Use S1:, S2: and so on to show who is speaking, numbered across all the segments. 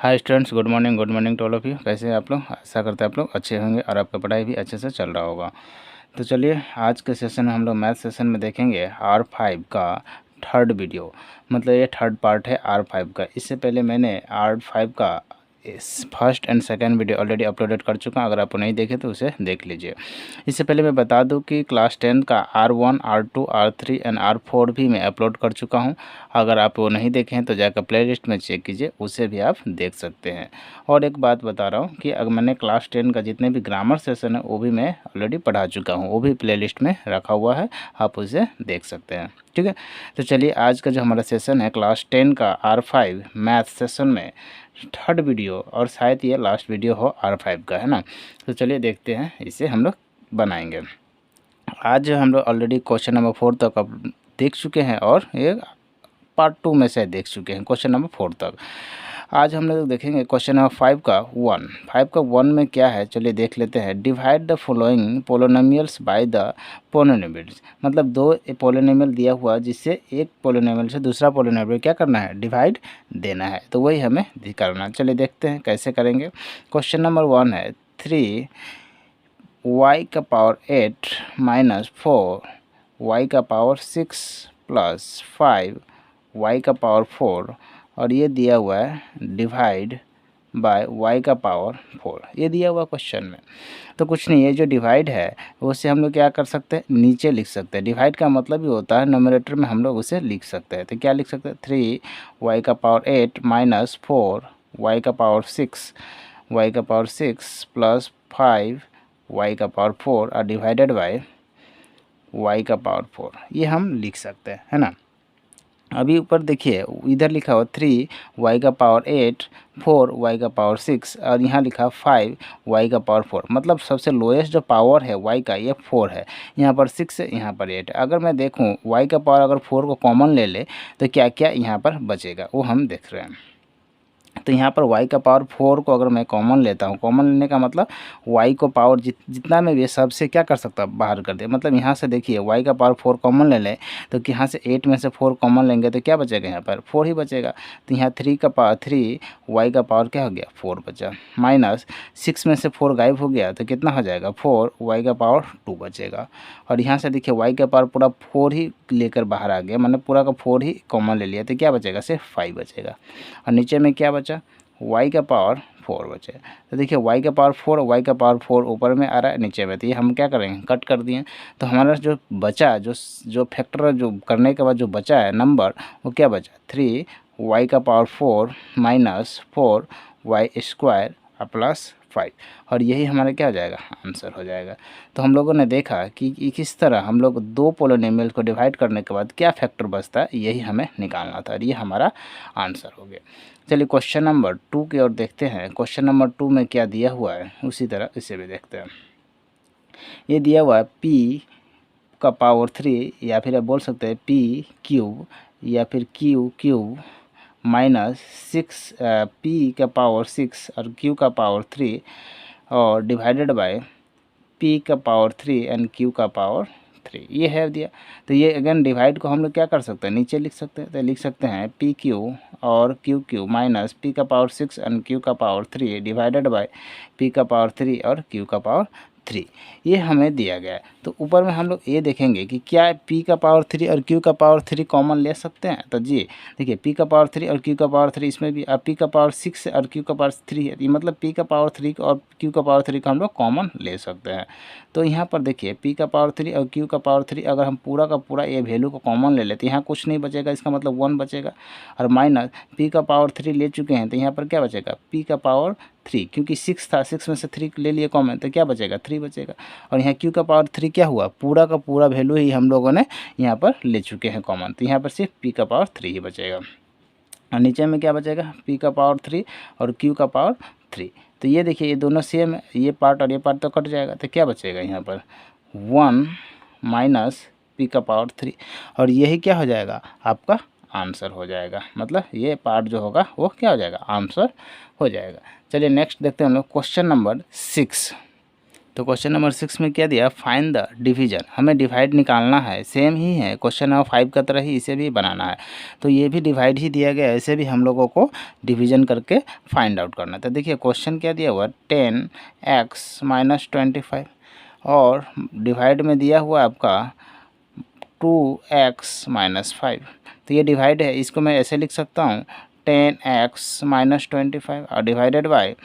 S1: Hi students, good morning to all of you. कैसे हैं आप लोग? आशा करते हैं आप लोग अच्छे होंगे और आपका पढ़ाई भी अच्छे से चल रहा होगा। तो चलिए आज के सेशन में हम लोग मैथ सेशन में देखेंगे R5 का थर्ड वीडियो। मतलब ये थर्ड पार्ट है R5 का। इससे पहले मैंने R5 का first and second video already uploaded कर चुका हूँ। अगर आप नहीं देखे तो उसे देख लीजिए। इससे पहले मैं बता दूं कि क्लास 10 का R1, R2, R3 and R4 भी मैं अपलोड कर चुका हूं। अगर आप वो नहीं देखे हैं तो जाकर प्लेलिस्ट में चेक कीजिए, उसे भी आप देख सकते हैं। और एक बात बता रहा हूं कि अगर मैंने क्लास 10 का जितने भी ग्रामर सेशन है वो भी मैं ऑलरेडी पढ़ा चुका हूँ, वो भी प्लेलिस्ट में रखा हुआ है, आप उसे देख सकते हैं। ठीक है, तो चलिए आज का जो हमारा सेशन है क्लास 10 का R5 मैथ सेशन में थर्ड वीडियो, और शायद ये लास्ट वीडियो हो R5 का, है ना। तो चलिए देखते हैं, इसे हम लोग बनाएंगे। आज हम लोग ऑलरेडी क्वेश्चन नंबर 4 तक अब देख चुके हैं और ये पार्ट 2 में से देख चुके हैं क्वेश्चन नंबर 4 तक। आज हम लोग देखेंगे क्वेश्चन नंबर 5 का 1 में क्या है, चलिए देख लेते हैं। Divide the following polynomials by the polynomials. मतलब दो पोलिनोमियल दिया हुआ जिससे एक पोलिनोमियल से दूसरा पोलिनोमियल क्या करना है, डिवाइड देना है। तो वही हमें करना है। चलिए देखते हैं कैसे करेंगे। क्वेश्चन नंबर 1 है 3 y का पावर 8 माइनस 4 y का पावर 6 प्लस 5 y का पावर 4, और ये दिया हुआ है डिवाइड बाय y का पावर 4। ये दिया हुआ क्वेश्चन में। तो कुछ नहीं, ये जो डिवाइड है उससे हम लोग क्या कर सकते हैं, नीचे लिख सकते हैं। डिवाइड का मतलब ही होता है न्यूमरेटर में हम लोग उसे लिख सकते हैं। तो क्या लिख सकते हैं, 3 y का पावर 8 माइनस 4 y का पावर 6 प्लस 5 y का पावर 4 और डिवाइडेड बाय y का पावर 4। ये हम लिख सकते हैं, है ना। अभी ऊपर देखिए, इधर लिखा हुआ 3 y का पावर 8 4 y का पावर 6 और यहाँ लिखा 5 y का पावर 4। मतलब सबसे लोएस्ट जो पावर है y का ये 4 है, यहाँ पर 6 है, यहाँ पर 8। अगर मैं देखूँ y का पावर अगर 4 को कॉमन ले ले तो क्या क्या यहाँ पर बचेगा वो हम देख रहे हैं। तो यहाँ पर y का पावर 4 को अगर मैं कॉमन लेता हूँ, कॉमन लेने का मतलब y को पावर जितना में भी सबसे क्या कर सकता है, बाहर कर दे। मतलब यहाँ से देखिए y का पावर 4 कॉमन ले लें तो कि यहाँ से 8 में से 4 कॉमन लेंगे तो क्या बचेगा, यहाँ पर 4 ही बचेगा। तो यहाँ 3 y का पावर क्या हो गया, 4 बचा, माइनस 6 में से 4 गायब हो गया तो कितना हो जाएगा, 4 y का पावर 2 बचेगा। और यहाँ से देखिए y का पावर पूरा 4 ही लेकर बाहर आ गया, मतलब पूरा का 4 ही कॉमन ले लिया तो क्या बचेगा, सिर्फ 5 बचेगा। और नीचे में क्या बचा, y का पावर 4 बचे। तो देखिए y का पावर 4, y का पावर 4 ऊपर में आ रहा है, नीचे में। तो ये हम क्या करेंगे, कट कर दिए। तो हमारा जो बचा, जो फैक्टर जो करने के बाद जो बचा है नंबर, वो क्या बचा, 3 y का power 4 minus 4 y square plus 5। और यही हमारा क्या हो जाएगा, आंसर हो जाएगा। तो हम लोगों ने देखा कि किस तरह हम लोग दो पोलिनोमियल को डिवाइड करने के बाद क्या फैक्टर बचता है, यही हमें निकालना था और ये हमारा आंसर हो गया। चलिए क्वेश्चन नंबर 2 की ओर देखते हैं। क्वेश्चन नंबर 2 में क्या दिया हुआ है उसी तरह इसे भी देखते हैं। ये दिया हुआ है p का पावर 3, या फिर आप बोल सकते हैं p क्यूब या फिर q क्यूब माइनस 6 p का पावर 6 और q का पावर 3 और डिवाइडेड बाय p का पावर 3 एंड q का पावर 3। ये है दिया। तो ये अगेन डिवाइड को हम लोग क्या कर सकते हैं, नीचे लिख सकते हैं। तो लिख सकते हैं पी क्यू और क्यू क्यू माइनस पी का पावर 6 एंड क्यू का पावर 3 डिवाइडेड बाय पी का पावर 3 और क्यू का पावर 3। ये हमें दिया गया है। तो ऊपर में हम लोग ये देखेंगे कि क्या p का पावर 3 और q का पावर 3 कॉमन ले सकते हैं। तो जी देखिए, p का पावर 3 और q का पावर 3, इसमें भी p का पावर 6 और q का पावर 3 है। ये मतलब p का पावर 3 और q का पावर 3 को हम लोग कॉमन ले सकते हैं। तो यहाँ पर देखिए p का पावर 3 और q का पावर 3 अगर हम पूरा का पूरा ये वैल्यू को कॉमन ले लेते हैं, यहाँ कुछ नहीं बचेगा, इसका मतलब 1 बचेगा। और माइनस p का पावर 3 ले चुके हैं तो यहाँ पर क्या बचेगा, p का पावर 3, क्योंकि 6 था, 6 में से 3 ले लिए कॉमन तो क्या बचेगा, 3 बचेगा। और यहाँ q का पावर 3 क्या हुआ, पूरा का पूरा वैल्यू ही हम लोगों ने यहाँ पर ले चुके हैं कॉमन, तो यहाँ पर सिर्फ p का पावर 3 ही बचेगा। और नीचे में क्या बचेगा, p का पावर 3 और q का पावर 3। तो ये देखिए, ये दोनों सेम है, ये पार्ट और ये पार्ट तो कट जाएगा। तो क्या बचेगा यहाँ पर 1 माइनस p का पावर 3, और यही क्या हो जाएगा, आपका आंसर हो जाएगा। मतलब ये पार्ट जो होगा वो क्या हो जाएगा, आंसर हो जाएगा। चलिए नेक्स्ट देखते हैं हम लोग क्वेश्चन नंबर 6। तो क्वेश्चन नंबर 6 में क्या दिया, फाइंड द डिवीजन, हमें डिवाइड निकालना है, सेम ही है क्वेश्चन नंबर 5 का तरह ही इसे भी बनाना है। तो ये भी डिवाइड ही दिया गया है, ऐसे भी हम लोगों को डिवीजन करके फाइंड आउट करना है। तो देखिए क्वेश्चन क्या दिया हुआ, 10x - 25 और डिवाइड में दिया हुआ आपका 2x - 5। तो ये डिवाइड है, इसको मैं ऐसे लिख सकता हूँ 10x - 25 और डिवाइडेड बाय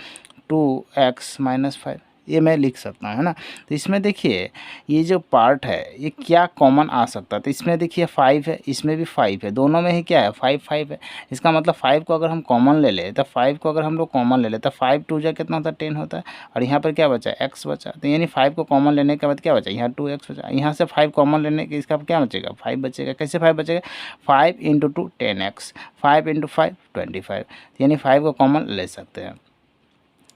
S1: 2x - 5, ये मैं लिख सकता हूँ, है ना। तो इसमें देखिए ये जो पार्ट है ये क्या कॉमन आ सकता है, तो इसमें देखिए 5 है, इसमें भी 5 है, दोनों में ही क्या है 5 5 है। इसका मतलब 5 को अगर हम कॉमन ले लें, तो 5 को अगर हम लोग कॉमन ले लें तो 5 2 जा कितना होता है 10 होता है, और यहाँ पर क्या बचा x बचा। तो यानी 5 को कॉमन लेने के बाद क्या बचा, यहाँ 2x बचा, यहाँ से 5 कॉमन लेने के इसका क्या बचेगा 5 बचेगा। कैसे 5 बचेगा, 5 × 2 10x, 5 × 5 25, यानी 5 को कॉमन ले सकते हैं।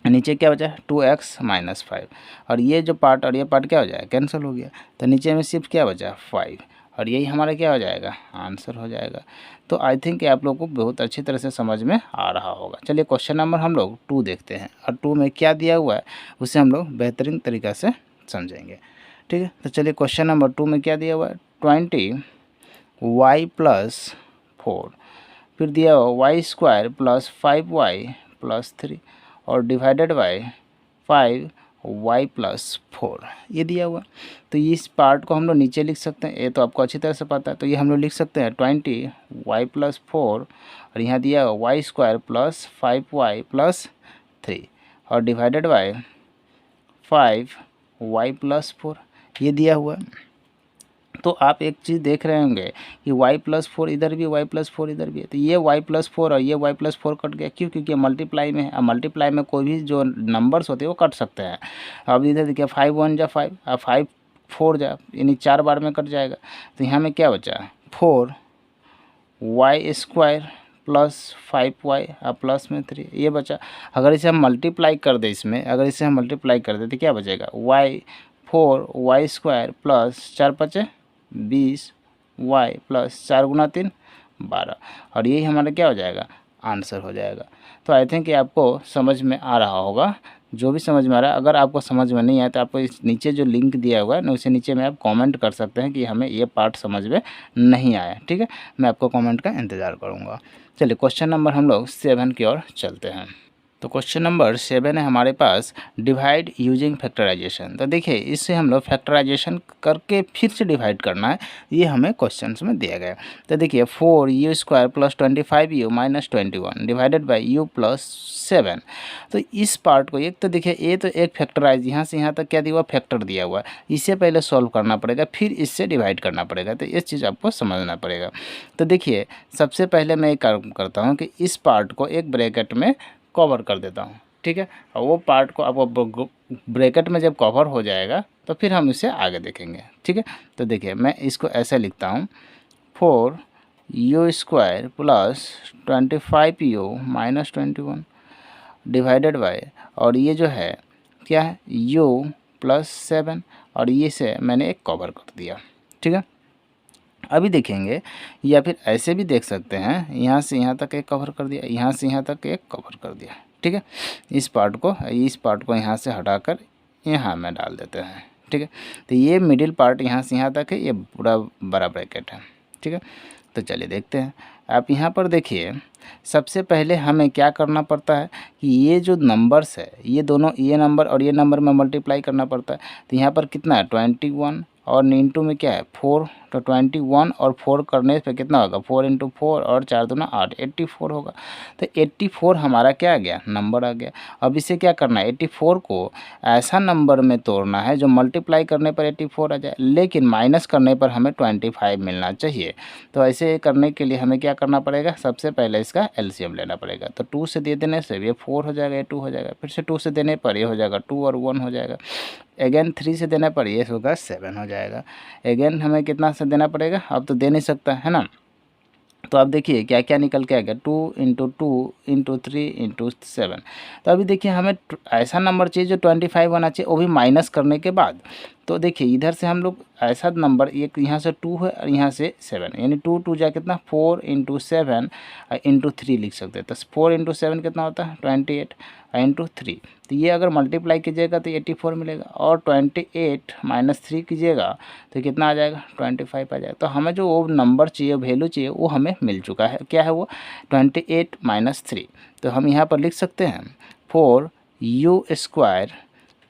S1: नीचे क्या बचा 2x - 5, और ये जो पार्ट और ये पार्ट क्या हो जाएगा कैंसिल हो गया, तो नीचे में सिर्फ क्या बचा 5, और यही हमारा क्या हो जाएगा आंसर हो जाएगा। तो आई थिंक आप लोग को बहुत अच्छी तरह से समझ में आ रहा होगा। चलिए क्वेश्चन नंबर हम लोग 2 देखते हैं, और 2 में क्या दिया हुआ है उसे हम लोग बेहतरीन तरीक़ा से समझेंगे, ठीक है। तो चलिए क्वेश्चन नंबर 2 में क्या दिया हुआ है, 20y + 4, फिर दिया हुआ y² + 5y + 3 और डिवाइडेड बाय 5y + 4, ये दिया हुआ। तो इस पार्ट को हम लोग नीचे लिख सकते हैं, ये तो आपको अच्छी तरह से पता है। तो ये हम लोग लिख सकते हैं 20y + 4 और यहाँ दिया हुआ y² + 5y + 3 और डिवाइडेड बाय 5y + 4, ये दिया हुआ। तो आप एक चीज़ देख रहे होंगे कि y + 4 इधर भी, y + 4 इधर भी है, तो ये y + 4 और ये y + 4 कट गया। क्यों, क्योंकि मल्टीप्लाई में है, अब मल्टीप्लाई में कोई भी जो नंबर्स होते हैं वो कट सकते हैं। अब इधर देखिए 5 × 1 = 5, अब 5 4 जा, यानी 4 बार में कट जाएगा। तो यहाँ में क्या बचा 4y² + 5y और प्लस में 3, ये बचा। अगर इसे हम मल्टीप्लाई कर दें, इसमें अगर इसे हम मल्टीप्लाई कर दें तो क्या बचेगा 4y² + 4 × 5 = 20, y + 4 × 3 = 12, और यही हमारा क्या हो जाएगा आंसर हो जाएगा। तो आई थिंक कि आपको समझ में आ रहा होगा, जो भी समझ में आ रहा है। अगर आपको समझ में नहीं आया तो आपको इस नीचे जो लिंक दिया हुआ है ना, उसे नीचे में आप कमेंट कर सकते हैं कि हमें ये पार्ट समझ में नहीं आया, ठीक है। मैं आपको कमेंट का इंतज़ार करूँगा। चलिए क्वेश्चन नंबर हम लोग 7 की ओर चलते हैं। तो क्वेश्चन नंबर 7 है हमारे पास, डिवाइड यूजिंग फैक्टराइजेशन। तो देखिए इससे हम लोग फैक्टराइजेशन करके फिर से डिवाइड करना है, ये हमें क्वेश्चंस में दिया गया। तो देखिए 4u² + 25u - 21 divided by u + 7। तो इस पार्ट को एक तो देखिए ये तो एक फैक्टराइज, यहाँ से यहाँ तक क्या दिया हुआ फैक्टर दिया हुआ है, इसे पहले सॉल्व करना पड़ेगा, फिर इससे डिवाइड करना पड़ेगा। तो इस चीज़ आपको समझना पड़ेगा। तो देखिए सबसे पहले मैं एक काम करता हूँ कि इस पार्ट को एक ब्रैकेट में कवर कर देता हूँ, ठीक है। और वो पार्ट को अब ब्रैकेट में जब कवर हो जाएगा तो फिर हम इसे आगे देखेंगे, ठीक है। तो देखिए मैं इसको ऐसे लिखता हूँ 4u² + 25u - 21 डिवाइडेड बाय, और ये जो है क्या है u + 7, और ये से मैंने एक कवर कर दिया, ठीक है। अभी देखेंगे, या फिर ऐसे भी देख सकते हैं, यहाँ से यहाँ तक एक कवर कर दिया, यहाँ से यहाँ तक एक कवर कर दिया, ठीक है। इस पार्ट को यहाँ से हटाकर यहाँ में डाल देते हैं, ठीक है। तो ये मिडिल पार्ट यहाँ से यहाँ तक है, ये पूरा बड़ा ब्रैकेट है, ठीक है। तो चलिए देखते हैं। आप यहाँ पर देखिए सबसे पहले हमें क्या करना पड़ता है कि ये जो नंबर्स है ये दोनों, ये नंबर और ये नंबर में मल्टीप्लाई करना पड़ता है। तो यहाँ पर कितना है 21 और इंटू में क्या है 4, तो 21 और 4 करने पे कितना होगा 4 × 4 और 4 दूना 8, 84 होगा। तो 84 हमारा क्या आ गया नंबर आ गया। अब इसे क्या करना है 84 को ऐसा नंबर में तोड़ना है जो मल्टीप्लाई करने पर 84 आ जाए, लेकिन माइनस करने पर हमें 25 मिलना चाहिए। तो ऐसे करने के लिए हमें क्या करना पड़ेगा, सबसे पहले इसका एलसीएम लेना पड़ेगा। तो 2 से दे देने से ये 4 हो जाएगा, ये 2 हो जाएगा, फिर से 2 से देने पर ये हो जाएगा 2 और 1 हो जाएगा, अगेन 3 से देने पर ये होगा 7 हो जाएगा। अगेन हमें कितना से देना पड़ेगा, अब तो दे नहीं सकता है ना। तो अब देखिए क्या क्या निकल के आएगा 2 × 2 × 3 × 7। तो अभी देखिए हमें ऐसा नंबर चाहिए जो 25 आना चाहिए, वो भी माइनस करने के बाद। तो देखिए इधर से हम लोग ऐसा नंबर, एक यहाँ से 2 है और यहाँ से 7, यानी 2 2 जा कितना 4 इंटू 7 इंटू 3 लिख सकते हैं। तो 4 इंटू 7 कितना होता है 28 इंटू 3। तो ये अगर मल्टीप्लाई कीजिएगा तो 84 मिलेगा, और 28 माइनस 3 कीजिएगा तो कितना आ जाएगा 25 आ जाएगा। तो हमें जो वो नंबर चाहिए, वैल्यू चाहिए, वो हमें मिल चुका है। क्या है वो 28 माइनस 3। तो हम यहाँ पर लिख सकते हैं 4u²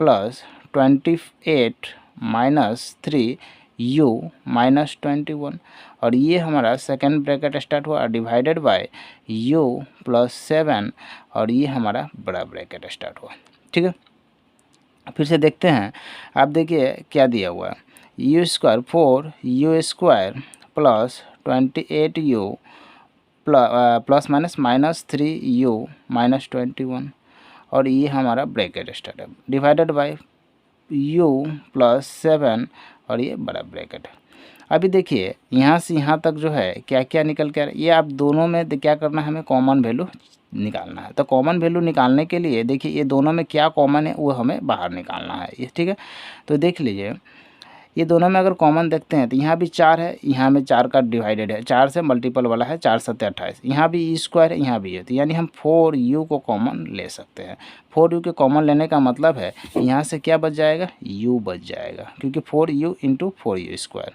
S1: plus 28 minus 3u minus 21, और ये हमारा सेकेंड ब्रैकेट स्टार्ट हुआ डिवाइडेड बाय u प्लस 7, और ये हमारा बड़ा ब्रैकेट स्टार्ट हुआ। ठीक है, फिर से देखते हैं। आप देखिए क्या दिया हुआ है, u² 4u² plus 28u plus minus minus 3u minus 21, और ये हमारा ब्रैकेट स्टार्ट है डिवाइडेड बाय u प्लस 7, और ये बड़ा ब्रैकेट है। अभी देखिए यहाँ से यहाँ तक जो है क्या क्या निकल के आ रहा है, ये आप दोनों में क्या करना है, हमें कॉमन वैल्यू निकालना है। तो कॉमन वैल्यू निकालने के लिए देखिए ये दोनों में क्या कॉमन है वो हमें बाहर निकालना है ये। ठीक है, तो देख लीजिए ये दोनों में अगर कॉमन देखते हैं तो यहाँ भी 4 है, यहाँ में 4 का डिवाइडेड है, 4 से मल्टीपल वाला है, 4 7 28, यहाँ भी u² है, यहाँ भी है, तो यानी हम 4u को कॉमन ले सकते हैं। 4u के कॉमन लेने का मतलब है यहाँ से क्या बच जाएगा, u बच जाएगा, क्योंकि 4u इंटू 4u²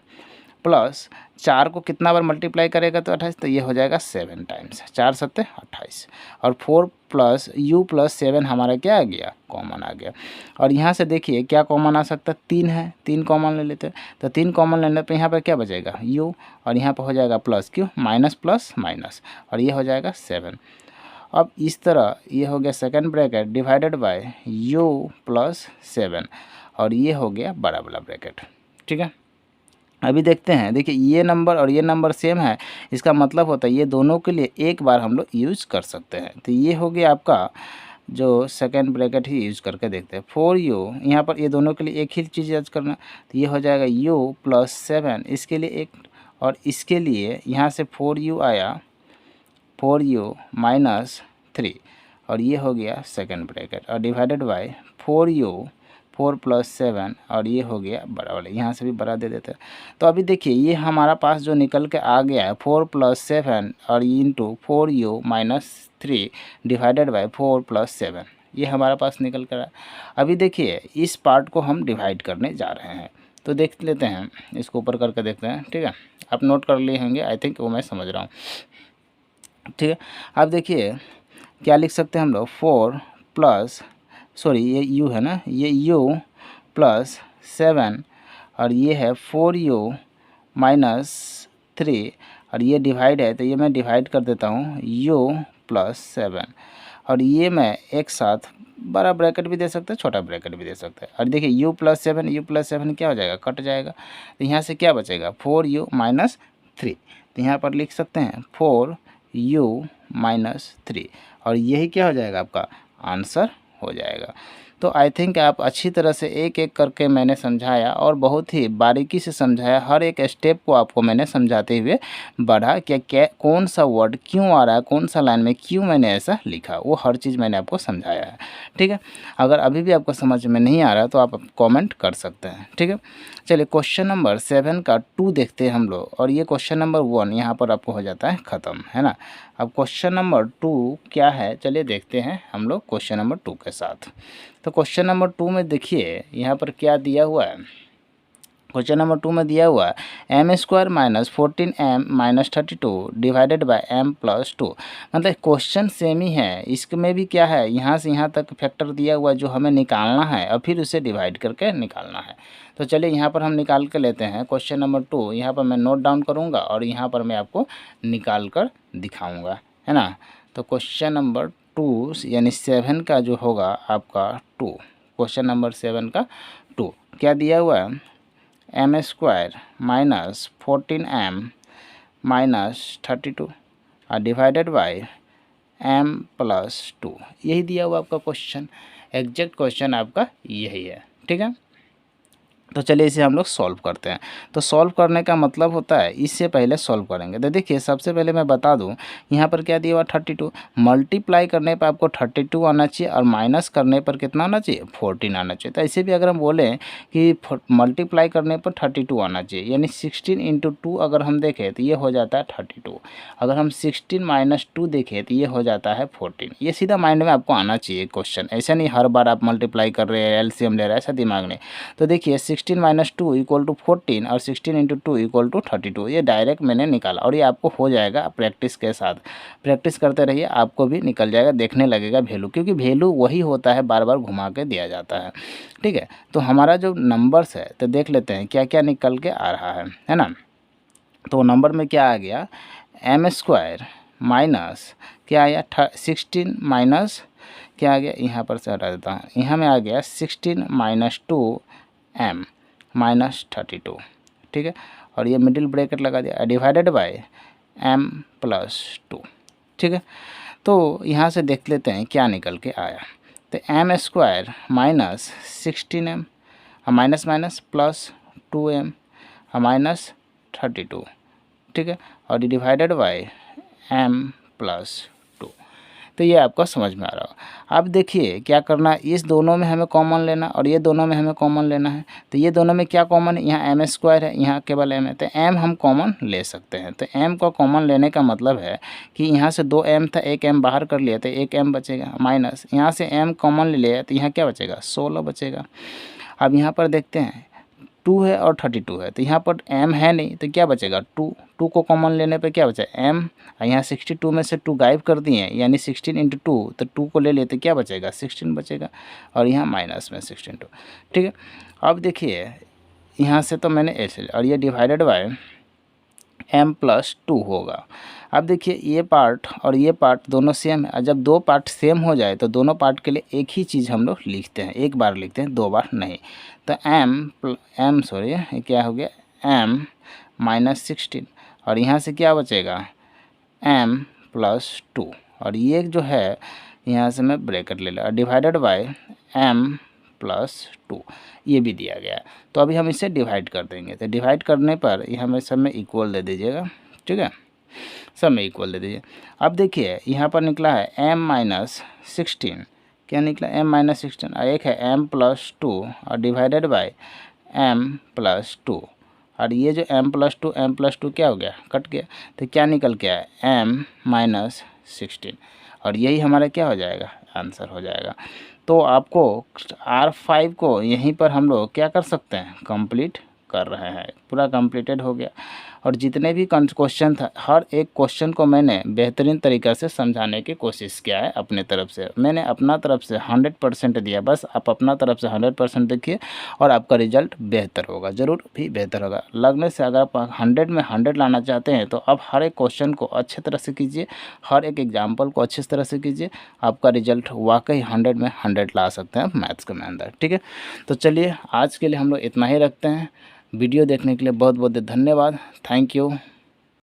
S1: प्लस 4 को कितना बार मल्टीप्लाई करेगा तो 28, तो ये हो जाएगा 7 टाइम्स, 4 7 28, और 4 प्लस u प्लस 7 हमारा क्या आ गया, कॉमन आ गया। और यहाँ से देखिए क्या कॉमन आ सकता है, 3 है, 3 कॉमन ले लेते हैं। तो 3 कॉमन लेने पर यहाँ पर क्या बचेगा u, और यहाँ पर हो जाएगा plus q, minus plus minus, और ये हो जाएगा 7। अब इस तरह ये हो गया second bracket divided by u plus 7, और ये हो गया बड़ा वाला ब्रैकेट। ठीक है, अभी देखते हैं। देखिए ये नंबर और ये नंबर सेम है, इसका मतलब होता है ये दोनों के लिए एक बार हम लोग यूज़ कर सकते हैं। तो ये हो गया आपका जो सेकेंड ब्रैकेट ही यूज़ करके देखते हैं। 4u, यहाँ पर ये दोनों के लिए एक ही चीज़ यूज करना, तो ये हो जाएगा u प्लस 7, इसके लिए एक, और इसके लिए यहाँ से 4u आया, 4u माइनस 3, और ये हो गया सेकेंड ब्रैकेट, और डिवाइडेड बाय 4u 4 प्लस 7, और ये हो गया बड़ा वाला, यहाँ से भी बड़ा दे देते हैं। तो अभी देखिए ये हमारा पास जो निकल के आ गया है 4 प्लस 7 और into 4u minus 3 divided by 4 plus 7, ये हमारा पास निकल कर आया। अभी देखिए इस पार्ट को हम डिवाइड करने जा रहे हैं, तो देख लेते हैं, इसको ऊपर करके देखते हैं। ठीक है, आप नोट कर लिए होंगे, आई थिंक वो मैं समझ रहा हूँ। ठीक है, आप देखिए क्या लिख सकते हैं हम लोग, 4 प्लस, सॉरी ये u है ना, ये u प्लस 7, और ये है 4u माइनस 3, और ये डिवाइड है तो ये मैं डिवाइड कर देता हूँ u प्लस 7, और ये मैं एक साथ बड़ा ब्रैकेट भी दे सकते हैं, छोटा ब्रैकेट भी दे सकते हैं। और देखिए u प्लस 7 क्या हो जाएगा, कट जाएगा, तो यहाँ से क्या बचेगा 4u माइनस 3, तो यहाँ पर लिख सकते हैं 4u माइनस 3, और यही क्या हो जाएगा आपका आंसर हो जाएगा। तो आई थिंक आप अच्छी तरह से एक एक करके मैंने समझाया, और बहुत ही बारीकी से समझाया, हर एक स्टेप को आपको मैंने समझाते हुए बढ़ा कि क्या कौन सा वर्ड क्यों आ रहा है, कौन सा लाइन में क्यों मैंने ऐसा लिखा, वो हर चीज़ मैंने आपको समझाया है। ठीक है, अगर अभी भी आपको समझ में नहीं आ रहा तो आप कमेंट कर सकते हैं। ठीक है, चलिए क्वेश्चन नंबर 7 का 2 देखते हैं हम लोग, और ये क्वेश्चन नंबर 1 यहाँ पर आपको हो जाता है ख़त्म, है ना। अब क्वेश्चन नंबर 2 क्या है, चलिए देखते हैं हम लोग क्वेश्चन नंबर 2 के साथ। तो क्वेश्चन नंबर 2 में देखिए यहाँ पर क्या दिया हुआ है, क्वेश्चन नंबर 2 में दिया हुआ है m² minus 14m minus 32 divided by m plus 2। मतलब क्वेश्चन सेम ही है, इसमें भी क्या है, यहाँ से यहाँ तक फैक्टर दिया हुआ है जो हमें निकालना है, और फिर उसे डिवाइड करके निकालना है। तो चलिए यहाँ पर हम निकाल के लेते हैं क्वेश्चन नंबर 2। यहाँ पर मैं नोट डाउन करूँगा और यहाँ पर मैं आपको निकाल कर दिखाऊँगा, है ना। तो क्वेश्चन नंबर 2 यानी 7 का जो होगा आपका 2, क्वेश्चन नंबर 7 का 2 क्या दिया हुआ है, m² minus 14m minus 32 divided by m plus 2, यही दिया हुआ आपका क्वेश्चन, एग्जैक्ट क्वेश्चन आपका यही है। ठीक है, तो चलिए इसे हम लोग सॉल्व करते हैं। तो सॉल्व करने का मतलब होता है इससे पहले सॉल्व करेंगे। तो देखिए सबसे पहले मैं बता दूं यहाँ पर क्या दिया हुआ 32, मल्टीप्लाई करने पर आपको 32 आना चाहिए और माइनस करने पर कितना आना चाहिए 14 आना चाहिए। तो ऐसे भी अगर हम बोलें कि मल्टीप्लाई करने पर 32 आना चाहिए, यानी 16 इंटू 2 अगर हम देखें तो ये हो जाता है 32। अगर हम 16 माइनस 2 देखें तो ये हो जाता है 14। ये सीधा माइंड में आपको आना चाहिए क्वेश्चन, ऐसा नहीं हर बार आप मल्टीप्लाई कर रहे हैं एलसीएम ले रहे हैं ऐसा दिमाग नहीं। तो देखिए 16 माइनस 2 इक्वल टू 14 और 16 इंटू 2 इक्वल टू 32, ये डायरेक्ट मैंने निकाला और ये आपको हो जाएगा प्रैक्टिस के साथ। प्रैक्टिस करते रहिए, आपको भी निकल जाएगा, देखने लगेगा वैल्यू, क्योंकि वैल्यू वही होता है बार बार घुमा के दिया जाता है। ठीक है, तो हमारा जो नंबर्स है तो देख लेते हैं क्या क्या निकल के आ रहा है ना। तो नंबर में क्या आ गया एम स्क्वायर माइनस क्या आया 16 माइनस क्या आ गया, यहाँ पर से हटा देता हूँ, यहाँ में आ गया 16 माइनस 2 एम माइनस 32। ठीक है, और ये मिडिल ब्रैकेट लगा दिया डिवाइडेड बाय एम प्लस 2। ठीक है, तो यहाँ से देख लेते हैं क्या निकल के आया। तो m square minus 16m minus minus plus 2m minus 32। ठीक है, और डिवाइडेड बाय m प्लस 2। तो ये आपको समझ में आ रहा होगा। अब देखिए क्या करना है, इस दोनों में हमें कॉमन लेना और ये दोनों में हमें कॉमन लेना है। तो ये दोनों में क्या कॉमन है, यहाँ एम स्क्वायर है, यहाँ केवल एम है, तो एम हम कॉमन ले सकते हैं। तो एम को कॉमन लेने का मतलब है कि यहाँ से 2 एम था, एक एम बाहर कर लिया तो एक एम बचेगा, माइनस यहाँ से एम कॉमन ले लिया तो यहाँ क्या बचेगा 16 बचेगा। अब यहाँ पर देखते हैं 2 है और 32 है, तो यहाँ पर m है नहीं तो क्या बचेगा 2 को कॉमन लेने पे क्या बचा m, यहाँ 62 में से 2 गायब कर दिए यानी 16 इंटू 2, तो 2 को ले लेते क्या बचेगा 16 बचेगा, और यहाँ माइनस में 16 2। ठीक है, अब देखिए यहाँ से तो मैंने ऐसे और ये डिवाइडेड बाय m प्लस 2 होगा। अब देखिए ये पार्ट और ये पार्ट दोनों सेम है, और जब दो पार्ट सेम हो जाए तो दोनों पार्ट के लिए एक ही चीज़ हम लोग लिखते हैं, एक बार लिखते हैं 2 बार नहीं। तो m सॉरी ये क्या हो गया m माइनस 16, और यहाँ से क्या बचेगा m प्लस 2, और ये जो है यहाँ से मैं ब्रैकेट ले लिया डिवाइडेड बाय m प्लस 2, ये भी दिया गया है। तो अभी हम इसे डिवाइड कर देंगे। तो डिवाइड करने पर यहाँ में सब में इक्वल दे दीजिएगा। ठीक है, सब में इक्वल दे दीजिए। अब देखिए यहाँ पर निकला है m माइनस 16, क्या निकला m माइनस 16, और एक है m प्लस 2 और डिवाइडेड बाय m प्लस 2, और ये जो m प्लस 2 क्या हो गया कट गया, तो क्या निकल के आया m माइनस 16, और यही हमारा क्या हो जाएगा आंसर हो जाएगा। तो आपको R5 को यहीं पर हम लोग क्या कर सकते हैं कंप्लीट कर रहे हैं, पूरा कंप्लीटेड हो गया। और जितने भी क्वेश्चन था हर एक क्वेश्चन को मैंने बेहतरीन तरीक़ा से समझाने की कोशिश किया है अपने तरफ से। मैंने अपना तरफ से 100% दिया, बस आप अपना तरफ से 100% देखिए और आपका रिजल्ट बेहतर होगा, ज़रूर भी बेहतर होगा। लगने से अगर आप 100 में 100 लाना चाहते हैं तो आप हर एक क्वेश्चन को अच्छे तरह से कीजिए, हर एक एग्जाम्पल को अच्छी तरह से कीजिए, आपका रिजल्ट वाकई 100 में 100 ला सकते हैं मैथ्स के अंदर। ठीक है, तो चलिए आज के लिए हम लोग इतना ही रखते हैं। वीडियो देखने के लिए बहुत बहुत धन्यवाद। Thank you.